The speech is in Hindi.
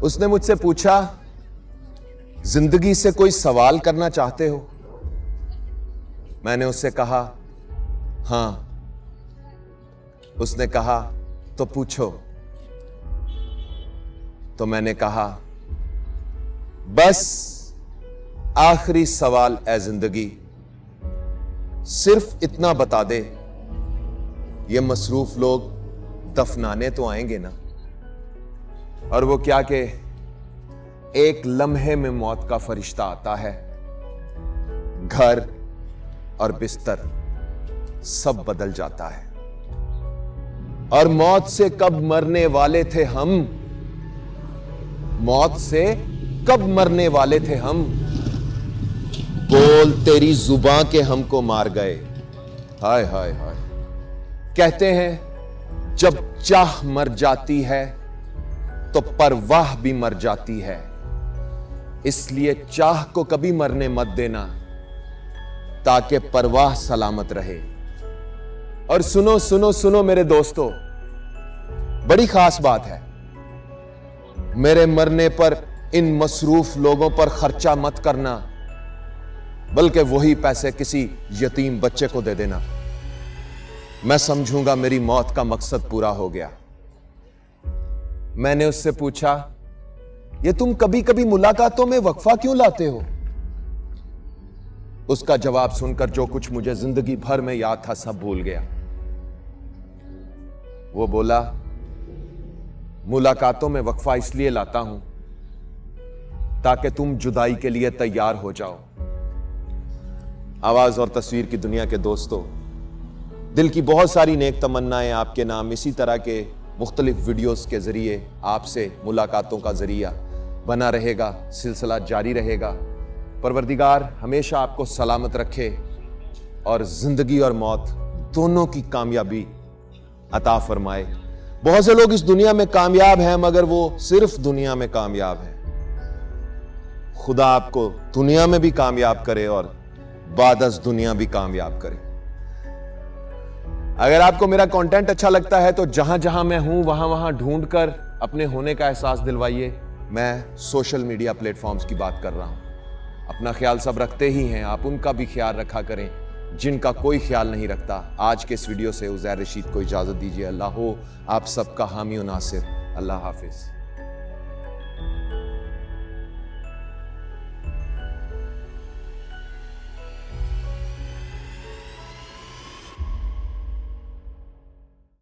उसने मुझसे पूछा, जिंदगी से कोई सवाल करना चाहते हो? मैंने उससे कहा, हां। उसने कहा, तो पूछो। तो मैंने कहा, बस आखिरी सवाल है जिंदगी, सिर्फ इतना बता दे, ये मसरूफ लोग दफनाने तो आएंगे ना? और वो क्या कि एक लम्हे में मौत का फरिश्ता आता है, घर और बिस्तर सब बदल जाता है। और मौत से कब मरने वाले थे हम, मौत से कब मरने वाले थे हम, बोल तेरी जुबां के हमको मार गए। हाय हाय हाय। कहते हैं जब चाह मर जाती है तो परवाह भी मर जाती है, इसलिए चाह को कभी मरने मत देना ताकि परवाह सलामत रहे। और सुनो सुनो सुनो मेरे दोस्तों, बड़ी खास बात है, मेरे मरने पर इन मसरूफ लोगों पर खर्चा मत करना, बल्कि वही पैसे किसी यतीम बच्चे को दे देना। मैं समझूंगा मेरी मौत का मकसद पूरा हो गया। मैंने उससे पूछा, ये तुम कभी कभी मुलाकातों में वक्फा क्यों लाते हो? उसका जवाब सुनकर जो कुछ मुझे जिंदगी भर में याद था सब भूल गया। वो बोला, मुलाकातों में वक्फा इसलिए लाता हूं ताकि तुम जुदाई के लिए तैयार हो जाओ। आवाज और तस्वीर की दुनिया के दोस्तों, दिल की बहुत सारी नेक तमन्नाएं आपके नाम इसी तरह के मुख्तलिफ वीडियोस के जरिए आपसे मुलाकातों का जरिया बना रहेगा, सिलसिला जारी रहेगा। परवरदिगार हमेशा आपको सलामत रखे और जिंदगी और मौत दोनों की कामयाबी अता फरमाए। बहुत से लोग इस दुनिया में कामयाब हैं मगर वो सिर्फ दुनिया में कामयाब हैं। खुदा आपको दुनिया में भी कामयाब करे और बादस दुनिया भी कामयाब करे। अगर आपको मेरा कंटेंट अच्छा लगता है तो जहां जहां मैं हूं वहां वहां ढूंढकर अपने होने का एहसास दिलवाइए। मैं सोशल मीडिया प्लेटफॉर्म्स की बात कर रहा हूं। अपना ख्याल सब रखते ही हैं, आप उनका भी ख्याल रखा करें जिनका कोई ख्याल नहीं रखता। आज के इस वीडियो से उज़ैर रशीद को इजाजत दीजिए। अल्लाह हो आप सबका हामी और नासिर। अल्लाह हाफिज।